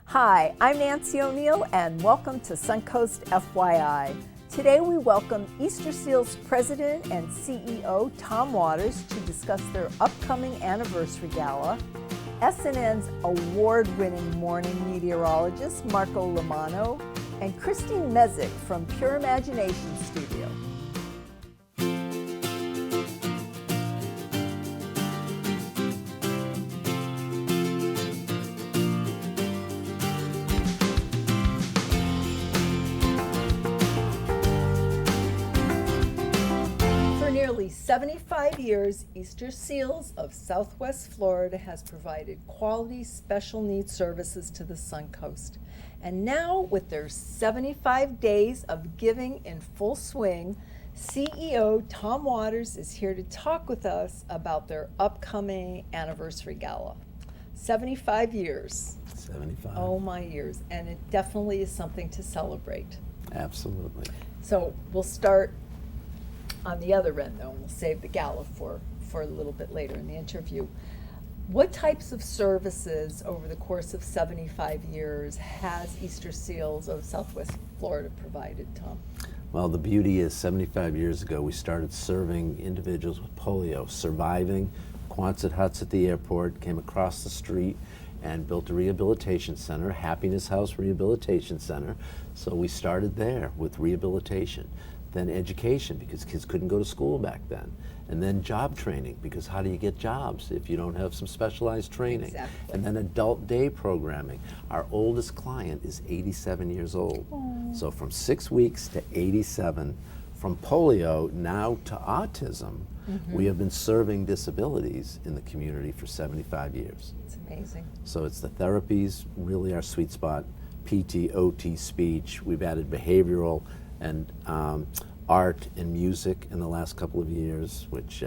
Hi, I'm Nancy O'Neill and welcome to Suncoast FYI. Today we welcome Easter Seals President and CEO Tom Waters to discuss their upcoming anniversary gala, SNN's award-winning morning meteorologist Marco Lomano, and Christine Mezek from Pure Imagination Studio. For nearly 75 years, Easter Seals of Southwest Florida has provided quality special needs services to the Suncoast. And now, with their 75 days of giving in full swing, CEO Tom Waters is here to talk with us about their upcoming anniversary gala. 75 years. 75. Oh my years. And it definitely is something to celebrate. Absolutely. So we'll start on the other end, though, and we'll save the gala for a little bit later in the interview. What types of services over the course of 75 years has Easter Seals of Southwest Florida provided, Tom? Well, the beauty is 75 years ago, we started serving individuals with polio, surviving Quonset huts at the airport, came across the street and built a rehabilitation center, Happiness House Rehabilitation Center. So we started there with rehabilitation. Then education, because kids couldn't go to school back then. And then job training, because how do you get jobs if you don't have some specialized training? Exactly. And then adult day programming. Our oldest client is 87 years old. Aww. So from 6 weeks to 87, from polio now to autism, we have been serving disabilities in the community for 75 years. It's amazing. So it's the therapies, really our sweet spot, PT, OT, speech. We've added behavioral and art and music in the last couple of years, which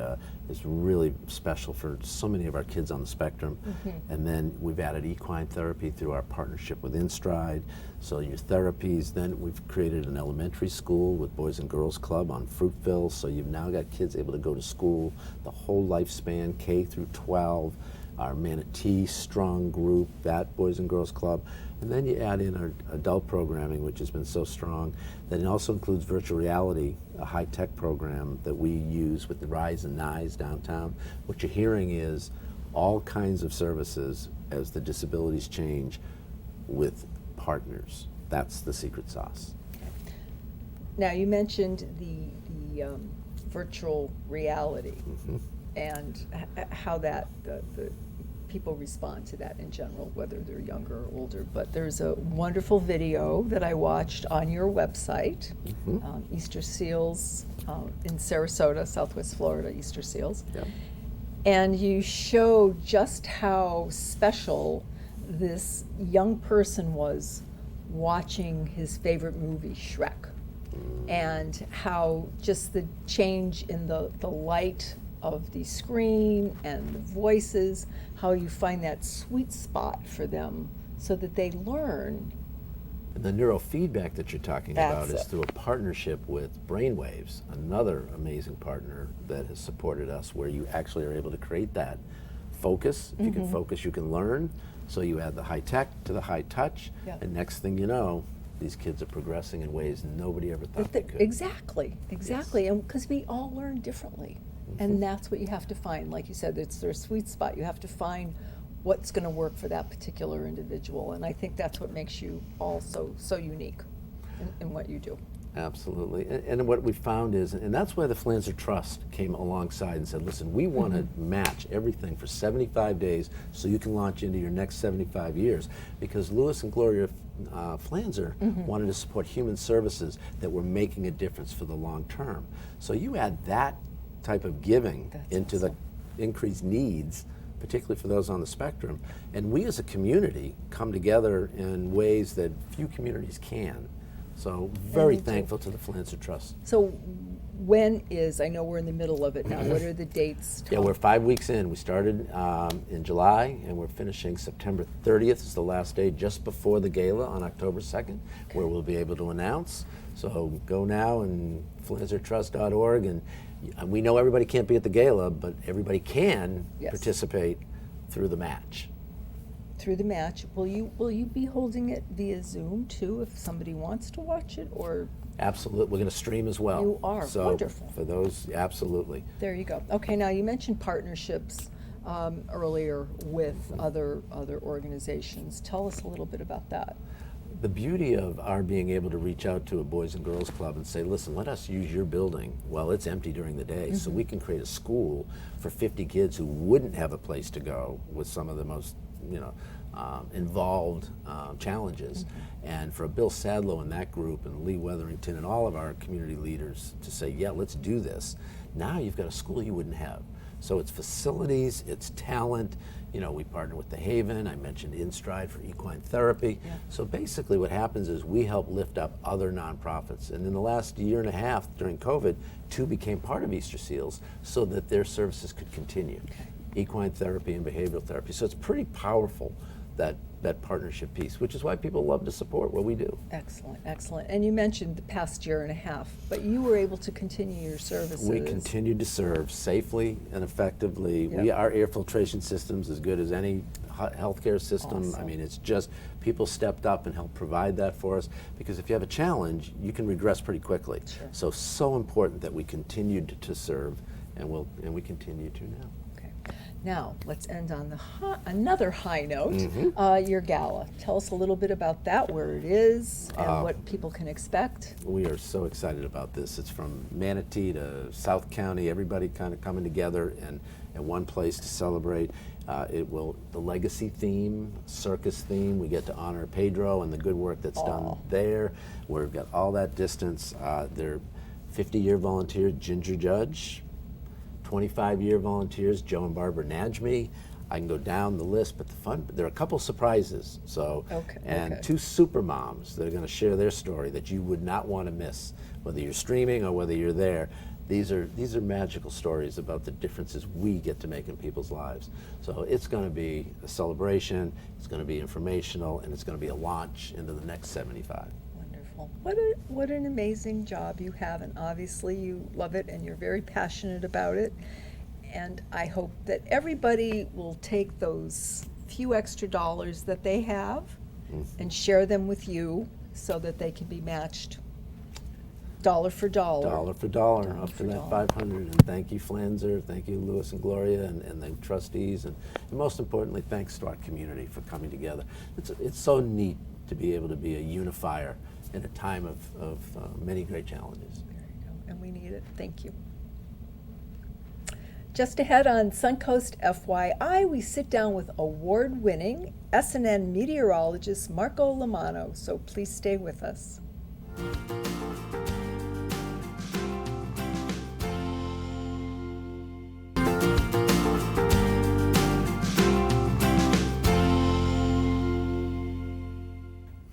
is really special for so many of our kids on the spectrum. And then we've added equine therapy through our partnership with InStride. So your therapies, then we've created an elementary school with Boys and Girls Club on Fruitville. So you've now got kids able to go to school the whole lifespan, K through 12. Our Manatee Strong group, that Boys and Girls Club. And then you add in our adult programming, which has been so strong. Then it also includes virtual reality, a high-tech program that we use with the Rise and Nyes downtown. What you're hearing is all kinds of services as the disabilities change with partners. That's the secret sauce. Now, you mentioned the virtual reality and how that the people respond to that in general, whether they're younger or older. But there's a wonderful video that I watched on your website, Easter Seals in Sarasota, Southwest Florida, Easter Seals. Yep. And you show just how special this young person was watching his favorite movie, Shrek, and how just the change in the light of the screen and the voices, how you find that sweet spot for them so that they learn. And the neurofeedback that you're talking about is through a partnership with Brainwaves, another amazing partner that has supported us, where you actually are able to create that focus. If you can focus, you can learn. So you add the high tech to the high touch, and next thing you know, these kids are progressing in ways nobody ever thought they could. Exactly. And because we all learn differently. And that's what you have to find. Like you said, it's their sweet spot. You have to find what's going to work for that particular individual. And I think that's what makes you all so unique in what you do. Absolutely. And what we found is, and that's why the Flanzer Trust came alongside and said, listen, we want to match everything for 75 days so you can launch into your next 75 years. Because Louis and Gloria Flanzer wanted to support human services that were making a difference for the long term. So you add that type of giving into the increased needs, particularly for those on the spectrum. And we as a community come together in ways that few communities can. So very thankful to the Flanzer Trust. So when is, I know we're in the middle of it now, what are the dates? Yeah, we're 5 weeks in. We started in July and we're finishing September 30th is the last day, just before the gala on October 2nd, where we'll be able to announce. So go now and flanzertrust.org, and we know everybody can't be at the gala, but everybody can participate through the match. through the match. Will you be holding it via Zoom too if somebody wants to watch it, or? Absolutely, we're going to stream as well. You are, so wonderful. For those, absolutely. There you go. Okay, now you mentioned partnerships earlier with other organizations. Tell us a little bit about that. The beauty of our being able to reach out to a Boys and Girls Club and say, listen, let us use your building while it's empty during the day, so we can create a school for 50 kids who wouldn't have a place to go with some of the most, involved challenges. And for Bill Sadlow and that group and Lee Weatherington and all of our community leaders to say, yeah, let's do this. Now you've got a school you wouldn't have. So it's facilities, it's talent. We partner with the Haven. I mentioned InStride for equine therapy. Yeah. So basically what happens is we help lift up other nonprofits. And in the last year and a half during COVID, 2 became part of Easter Seals so that their services could continue. Okay. Equine therapy and behavioral therapy. So it's pretty powerful, that partnership piece, which is why people love to support what we do. Excellent, excellent. And you mentioned the past year and a half, but you were able to continue your services. We continue to serve safely and effectively. Yep. Our air filtration system's as good as any healthcare system. Awesome. I mean, it's just people stepped up and helped provide that for us, because if you have a challenge, you can regress pretty quickly. Sure. So important that we continued to serve, and we continue to now. Now, let's end on another high note, your gala. Tell us a little bit about that, where it is, and what people can expect. We are so excited about this. It's from Manatee to South County, everybody kind of coming together in one place to celebrate. The legacy theme, circus theme, we get to honor Pedro and the good work that's done there. We've got all that distance. They're 50-year volunteer, Ginger Judge. 25-year volunteers, Joe and Barbara Najmi. I can go down the list, but there are a couple surprises. And 2 super moms that are going to share their story that you would not want to miss, whether you're streaming or whether you're there. These are magical stories about the differences we get to make in people's lives. So it's going to be a celebration, it's going to be informational, and it's going to be a launch into the next 75. What an amazing job you have, and obviously you love it and you're very passionate about it. And I hope that everybody will take those few extra dollars that they have and share them with you so that they can be matched dollar for dollar. Dollar for dollar, up to that 500. And thank you, Flanzer, thank you, Louis and Gloria, and the trustees, and most importantly, thanks to our community for coming together. It's so neat to be able to be a unifier in a time of many great challenges. There you go, and we need it. Thank you. Just ahead on Suncoast FYI, we sit down with award-winning SNN meteorologist Marco Lomano, so please stay with us.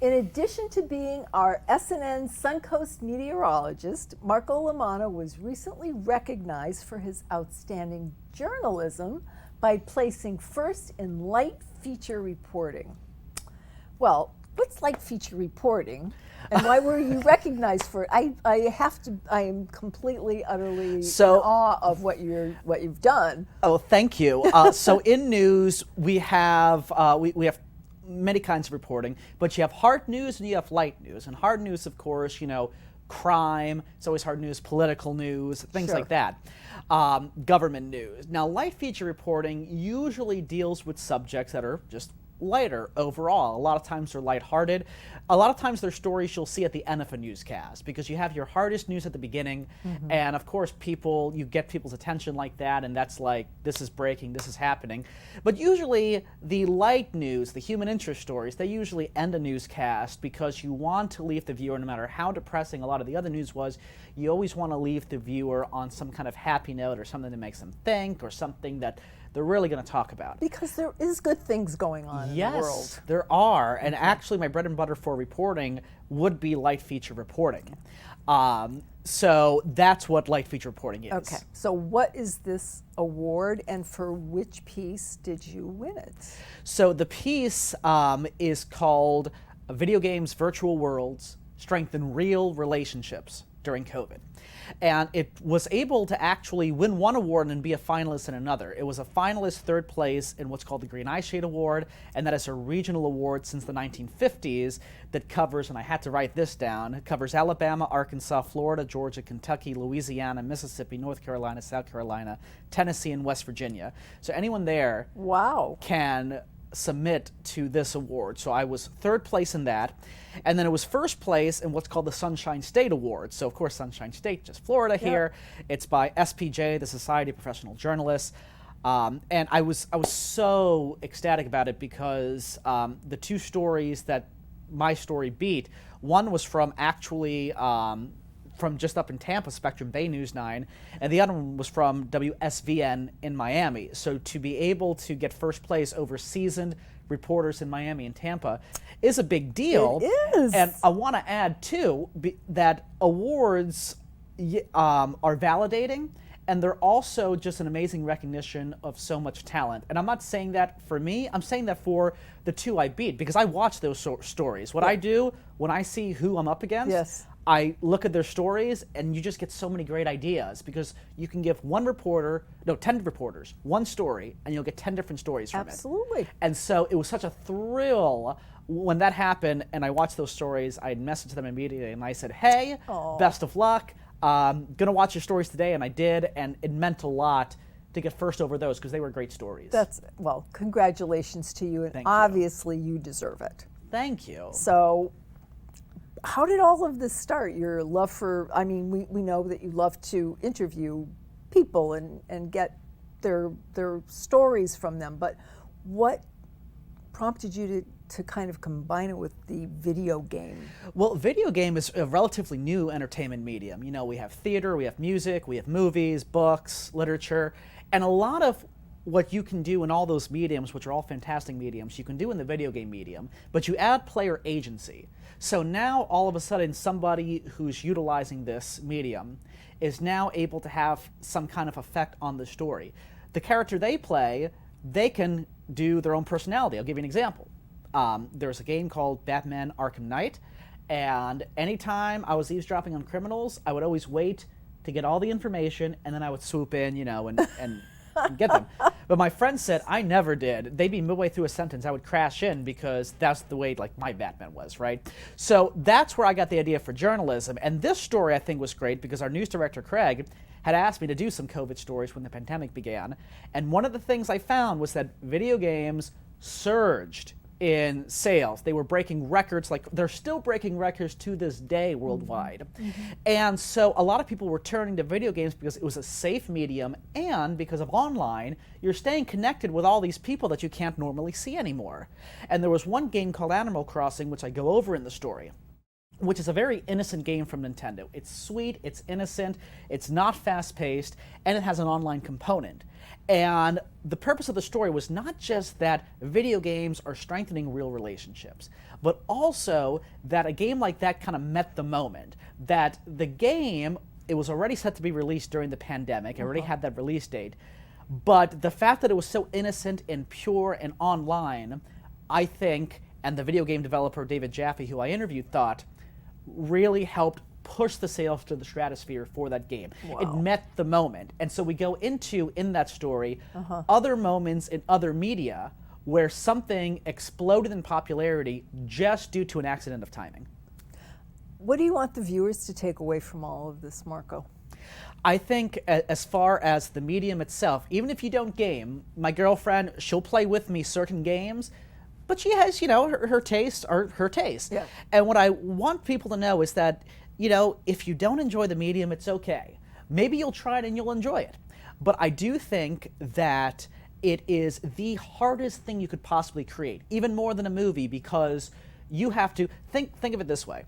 In addition to being our SNN Suncoast meteorologist, Marco Lomano was recently recognized for his outstanding journalism by placing first in light feature reporting. Well, what's light feature reporting, and why were you recognized for it? I am completely, utterly in awe of what you've done. Oh, thank you. So in news, we have many kinds of reporting, but you have hard news and you have light news. And hard news, of course, crime, it's always hard news, political news, things like that. Government news. Now, light feature reporting usually deals with subjects that are just lighter overall. A lot of times they're lighthearted. A lot of times they're stories you'll see at the end of a newscast, because you have your hardest news at the beginning, and of course you get people's attention like that, and that's like, this is breaking, this is happening. But usually the light news, the human interest stories, they usually end a newscast because you want to leave the viewer, no matter how depressing a lot of the other news was, you always want to leave the viewer on some kind of happy note or something that makes them think, or something that they're really going to talk about. Because there is good things going on in the world. Yes, there are. And actually my bread and butter for reporting would be light feature reporting. So that's what light feature reporting is. Okay, so what is this award, and for which piece did you win it? So the piece is called Video Games Virtual Worlds Strengthen Real Relationships during COVID. And it was able to actually win one award and be a finalist in another. It was a finalist third place in what's called the Green Eye Shade Award, and that is a regional award since the 1950s that covers, and I had to write this down, it covers Alabama, Arkansas, Florida, Georgia, Kentucky, Louisiana, Mississippi, North Carolina, South Carolina, Tennessee, and West Virginia. So anyone there Wow. can submit to this award. So I was third place in that. And then it was first place in what's called the Sunshine State Award. So of course Sunshine State, just Florida here. It's by SPJ, the Society of Professional Journalists. And I was so ecstatic about it because the two stories that my story beat, one was from actually from just up in Tampa, Spectrum Bay News 9, and the other one was from WSVN in Miami. So to be able to get first place over seasoned reporters in Miami and Tampa is a big deal. It is. And I want to add, too, that awards are validating, and they're also just an amazing recognition of so much talent. And I'm not saying that for me, I'm saying that for the two I beat, because I watch those stories. What I do when I see who I'm up against, Yes. I look at their stories, and you just get so many great ideas because you can give 10 reporters, one story, and you'll get 10 different stories from it. Absolutely. And so it was such a thrill when that happened, and I watched those stories. I messaged them immediately, and I said, hey, best of luck. Gonna watch your stories today, and I did, and it meant a lot to get first over those because they were great stories. Well, congratulations to you, and Thank you. obviously you deserve it. Thank you. So, how did all of this start? Your love for, I mean, we know that you love to interview people and get their stories from them, but what prompted you to kind of combine it with the video game? Well, video game is a relatively new entertainment medium. You know, we have theater, we have music, we have movies, books, literature, and a lot of what you can do in all those mediums, which are all fantastic mediums, you can do in the video game medium, but you add player agency. So now all of a sudden somebody who's utilizing this medium is now able to have some kind of effect on the story. The character they play, they can do their own personality. I'll give you an example. There's a game called Batman Arkham Knight, and anytime I was eavesdropping on criminals, I would always wait to get all the information, and then I would swoop in, you know, and get them. But my friend said I never did. They'd be midway through a sentence, I would crash in because that's the way like my Batman was, right? So that's where I got the idea for journalism. And this story I think was great because our news director Craig had asked me to do some COVID stories when the pandemic began. And one of the things I found was that video games surged in sales. They were breaking records, like they're still breaking records to this day worldwide. And so a lot of people were turning to video games because it was a safe medium, and because of online, you're staying connected with all these people that you can't normally see anymore. And there was one game called Animal Crossing, which I go over in the story, which is a very innocent game from Nintendo. It's sweet, it's innocent, it's not fast-paced, and it has an online component. And the purpose of the story was not just that video games are strengthening real relationships, but also that a game like that kind of met the moment. That the game, it was already set to be released during the pandemic, it already had that release date, but the fact that it was so innocent and pure and online, I think, and the video game developer David Jaffe, who I interviewed, thought really helped push the sales to the stratosphere for that game. Wow. It met the moment. And so we go into, in that story, other moments in other media where something exploded in popularity just due to an accident of timing. What do you want the viewers to take away from all of this, Marco? I think as far as the medium itself, even if you don't game, my girlfriend, she'll play with me certain games, but she has, you know, her tastes are her taste. Yeah. And what I want people to know is that, you know, if you don't enjoy the medium, it's okay. Maybe you'll try it and you'll enjoy it. But I do think that it is the hardest thing you could possibly create, even more than a movie, because you have to think of it this way.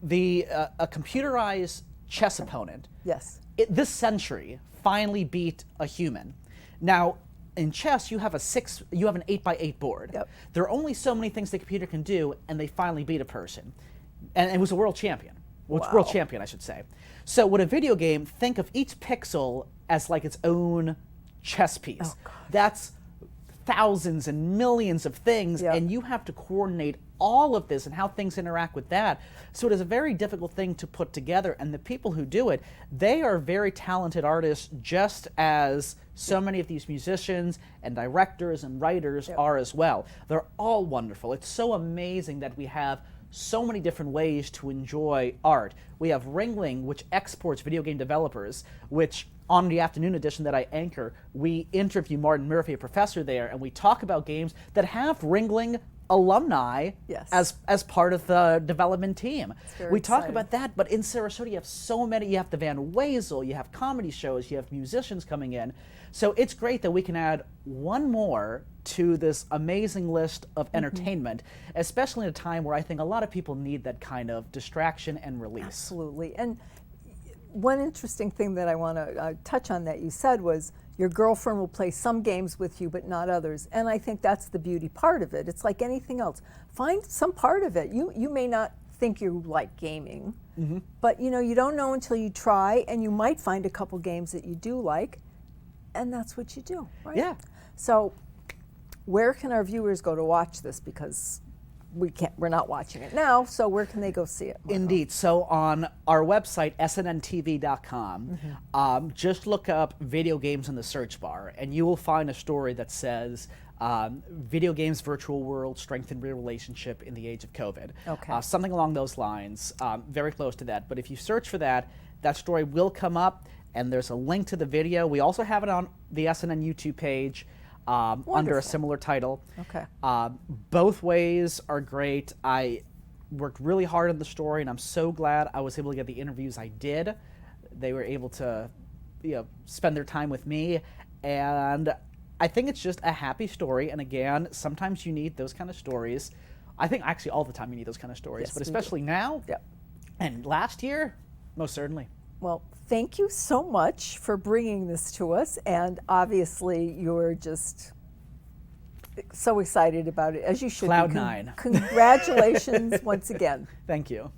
A computerized chess opponent Yes. this century finally beat a human. Now, in chess, you have an 8x8 board. Yep. There are only so many things the computer can do, and they finally beat a person. And it was a world champion. Well, Wow. world champion, I should say. So with a video game, think of each pixel as like its own chess piece. Oh, God. That's thousands and millions of things, Yep. and you have to coordinate all of this and how things interact with that. So it is a very difficult thing to put together, and the people who do it, they are very talented artists, just as so many of these musicians and directors and writers are as well. They're all wonderful. It's so amazing that we have so many different ways to enjoy art. We have Ringling, which exports video game developers, which on the afternoon edition that I anchor, we interview Martin Murphy, a professor there, and we talk about games that have Ringling alumni as part of the development team. We talk about that, but in Sarasota you have so many. You have the Van Wezel, you have comedy shows, you have musicians coming in. So it's great that we can add one more to this amazing list of entertainment, especially in a time where I think a lot of people need that kind of distraction and release. Absolutely. And one interesting thing that I want to touch on that you said was your girlfriend will play some games with you but not others. And I think that's the beauty part of it. It's like anything else. Find some part of it. You may not think you like gaming, but you don't know until you try, and you might find a couple games that you do like, and that's what you do, right? Yeah. So where can our viewers go to watch this? Because we're not watching it now, so where can they go see it? Margo? Indeed. So on our website, snntv.com, just look up video games in the search bar, and you will find a story that says video games virtual world strengthen real relationship in the age of COVID. Okay. Something along those lines, very close to that. But if you search for that, that story will come up, and there's a link to the video. We also have it on the SNN YouTube page. Under a similar title. Okay. Both ways are great. I worked really hard on the story, and I'm so glad I was able to get the interviews I did. They were able to, spend their time with me, and I think it's just a happy story. And again, sometimes you need those kind of stories. I think actually all the time you need those kind of stories, Yes, but we do. especially now. Yep. And last year, most certainly. Well, thank you so much for bringing this to us, and obviously you're just so excited about it, as you should Cloud be. nine. Congratulations once again. Thank you.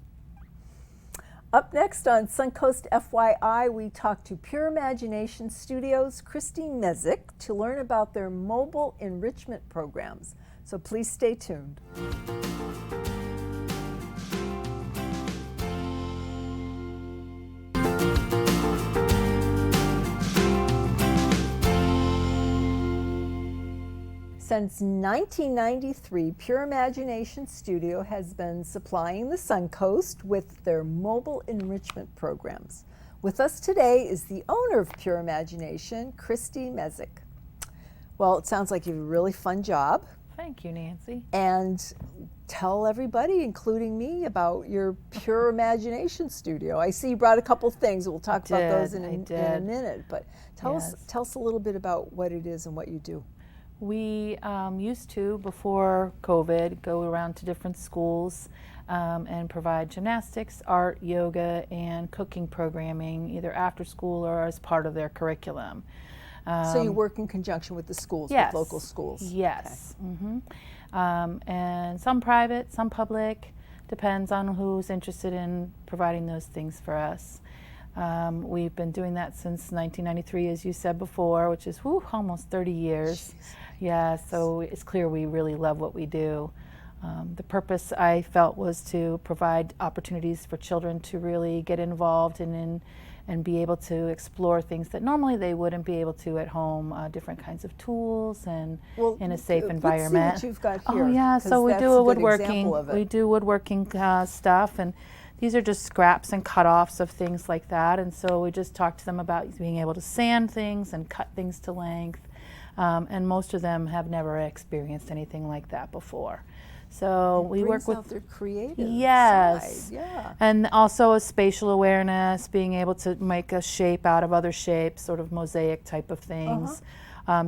Up next on Suncoast FYI, we talk to Pure Imagination Studios' Christy Mezek to learn about their mobile enrichment programs. So please stay tuned. Since 1993, Pure Imagination Studio has been supplying the Suncoast with their mobile enrichment programs. With us today is the owner of Pure Imagination, Christy Mezek. Well, it sounds like you have a really fun job. Thank you, Nancy. And tell everybody, including me, about your Pure Imagination Studio. I see you brought a couple things. We'll talk about those in a minute. But tell us a little bit about what it is and what you do. We used to, before COVID, go around to different schools and provide gymnastics, art, yoga, and cooking programming, either after school or as part of their curriculum. So you work in conjunction with the schools, Yes. with local schools? Yes. Okay. And some private, some public, depends on who's interested in providing those things for us. We've been doing that since 1993, as you said before, which is almost 30 years. Jeez. Yeah, so it's clear we really love what we do. The purpose, I felt, was to provide opportunities for children to really get involved and be able to explore things that normally they wouldn't be able to at home, different kinds of tools and in a safe environment. Let's see what you've got here. Oh yeah, so we that's do a good woodworking. example of it. We do woodworking stuff, and these are just scraps and cut-offs of things like that. And so we just talk to them about being able to sand things and cut things to length. And most of them have never experienced anything like that before. So we work with out their creative yes, side. Yeah. and also a spatial awareness, being able to make a shape out of other shapes, sort of mosaic type of things.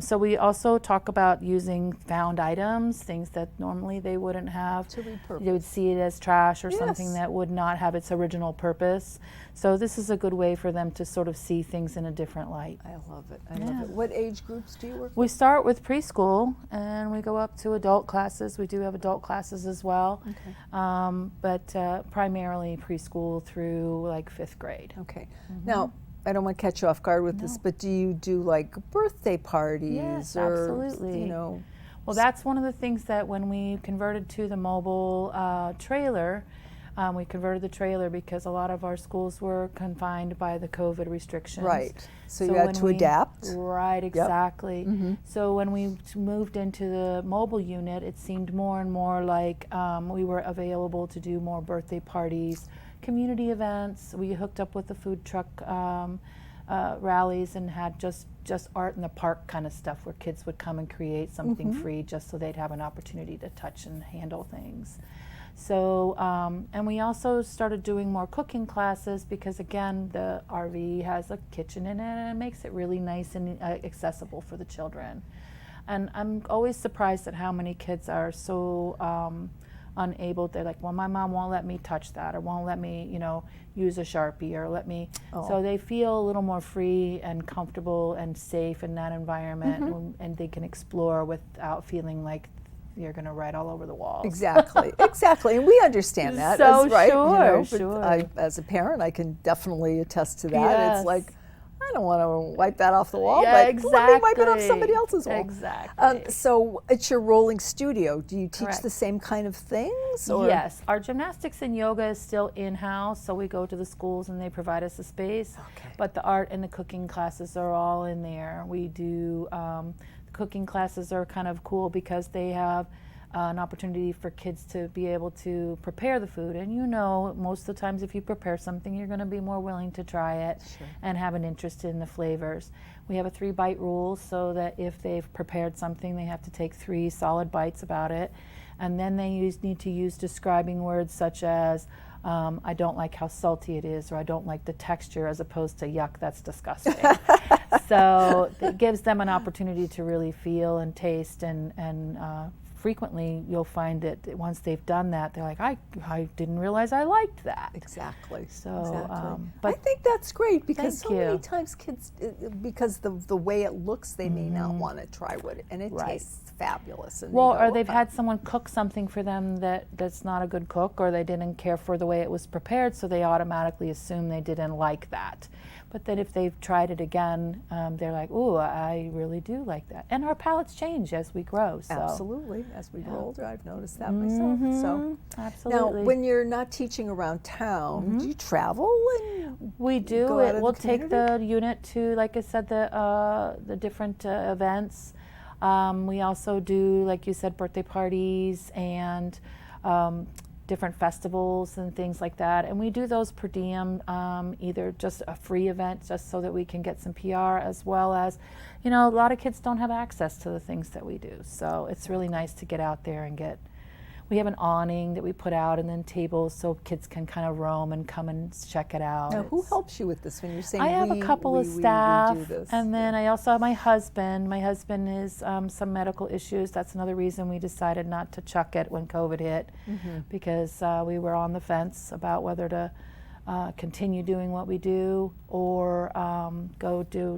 So we also talk about using found items, things that normally they wouldn't have. To repurpose. They would see it as trash or something Yes. that would not have its original purpose. So this is a good way for them to sort of see things in a different light. I love it. I love it. What age groups do you work with? We start with preschool and we go up to adult classes. We do have adult classes as well, but primarily preschool through like 5th grade. Okay. Now, I don't want to catch you off guard with this, but do you do like birthday parties Yes, or absolutely. Well, that's one of the things that when we converted to the mobile trailer, we converted the trailer because a lot of our schools were confined by the COVID restrictions. Right. So you had when to adapt. Right, exactly. So when we moved into the mobile unit, it seemed more and more like we were available to do more birthday parties, community events. We hooked up with the food truck rallies and had just art in the park kind of stuff where kids would come and create something free just so they'd have an opportunity to touch and handle things. So, and we also started doing more cooking classes because again, the RV has a kitchen in it and it makes it really nice and accessible for the children. And I'm always surprised at how many kids are so unable. They're like, well, my mom won't let me touch that or won't let me, you know, use a Sharpie or let me. So they feel a little more free and comfortable and safe in that environment and they can explore without feeling like you're going to write all over the walls. Exactly, exactly, and we understand that. So as, right, sure, but sure. as a parent, I can definitely attest to that. Yes. It's like, I don't want to wipe that off the wall, Yeah, but let me wipe it off exactly. somebody else's wall. Exactly. So it's your rolling studio. Do you teach Correct. the same kind of things? Or? Yes, our gymnastics and yoga is still in-house, so we go to the schools and they provide us a space. Okay. But the art and the cooking classes are all in there. We do, the cooking classes are kind of cool because they have an opportunity for kids to be able to prepare the food. And you know, most of the times if you prepare something, you're going to be more willing to try it and have an interest in the flavors. We have a 3-bite rule so that if they've prepared something, they have to take 3 solid bites about it. And then they need to use describing words such as, I don't like how salty it is, or I don't like the texture, as opposed to yuck, that's disgusting. So it gives them an opportunity to really feel and taste and frequently you'll find that once they've done that, they're like, I didn't realize I liked that. Exactly. So, exactly. but I think that's great because Thank so many you. times kids, because the way it looks, they may not want to try and it Right. tastes fabulous. And well, they go, or they've "Oh, had someone cook something for them that's not a good cook, or they didn't care for the way it was prepared, so they automatically assume they didn't like that. But then if they've tried it again, they're like, ooh, I really do like that. And our palates change as we grow. So. Absolutely. As we grow older, I've noticed that myself. So Absolutely. now, when you're not teaching around town, do you travel? And We do. go out in We'll the take community? the unit to, like I said, the different events. We also do, like you said, birthday parties and different festivals and things like that. And we do those per diem, either just a free event just so that we can get some PR, as well as, you know, a lot of kids don't have access to the things that we do. So it's really nice to get out there and get. We have an awning that we put out and then tables so kids can kind of roam and come and check it out. Now, who It's- helps you with this when you're saying I have we, a couple we, of we staff, do this? and then I also have my husband. My husband is some medical issues. That's another reason we decided not to chuck it when COVID hit, because we were on the fence about whether to continue doing what we do or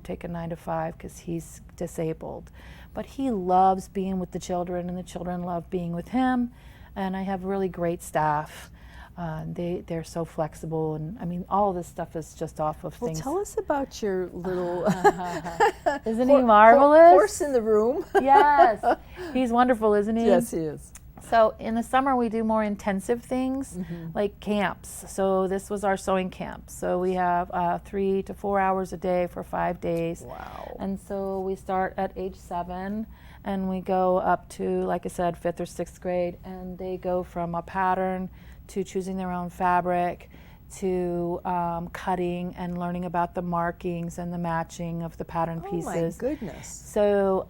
take a 9-to-5 because he's disabled. But he loves being with the children, and the children love being with him. And I have really great staff. They're so flexible, and I mean, all this stuff is just off of Well, things. tell us about your little Isn't he marvelous? horse in the room. Yes, he's wonderful, isn't he? Yes, he is. So in the summer we do more intensive things like camps. So this was our sewing camp. So we have 3 to 4 hours a day for 5 days. Wow. And so we start at age 7 and we go up to, like I said, 5th or 6th grade, and they go from a pattern to choosing their own fabric to cutting and learning about the markings and the matching of the pattern pieces. Oh my goodness. So,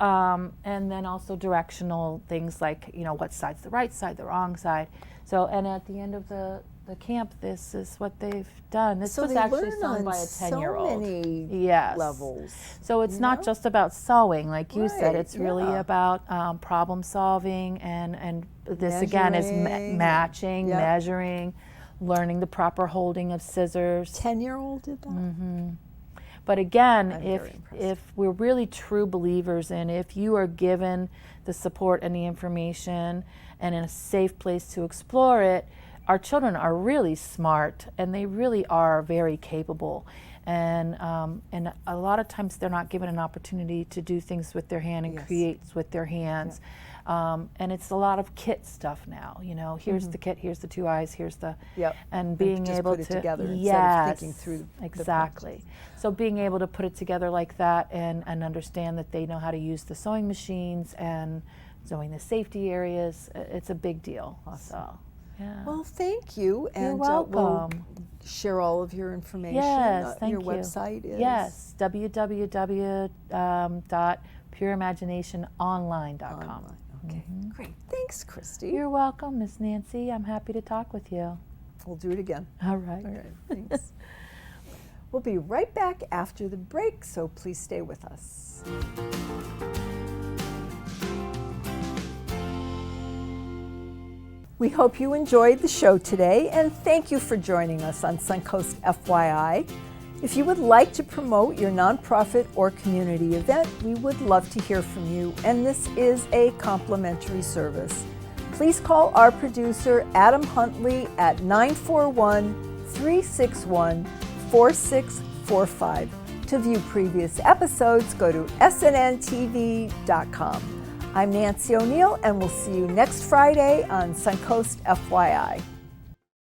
and then also directional things like, you know, what side's the right side, the wrong side. So, and at the end of the camp, this is what they've done. This So was they actually learn sewn on by a 10-year-old. so many Yes. levels. So it's you not know? just about sewing, like you said. Right, It's really yeah. about problem solving, and this again is Measuring, matching, yep. measuring, learning the proper holding of scissors. 10-year-old did that? But again, I'm if very impressed. if we're really true believers in, if you are given the support and the information and in a safe place to explore it, our children are really smart and they really are very capable. And a lot of times they're not given an opportunity to do things with their hand and Yes. create with their hands. And it's a lot of kit stuff now. You know, here's the kit, here's the 2 eyes, here's the, Yep. and being just able put it to together instead of yes, thinking through the exactly. So being able to put it together like that and understand that they know how to use the sewing machines and sewing the safety areas, it's a big deal. So, yeah. Well, thank you. You're And welcome. we'll share all of your information. Yes, thank your you. website is? Yes, www.pureimaginationonline.com. Online. Okay, great. Thanks, Christy. You're welcome, Miss Nancy. I'm happy to talk with you. We'll do it again. All right. All right, thanks. We'll be right back after the break, so please stay with us. We hope you enjoyed the show today, and thank you for joining us on Suncoast FYI. If you would like to promote your nonprofit or community event, we would love to hear from you, and this is a complimentary service. Please call our producer, Adam Huntley, at 941-361-4645. To view previous episodes, go to snntv.com. I'm Nancy O'Neill, and we'll see you next Friday on Suncoast FYI.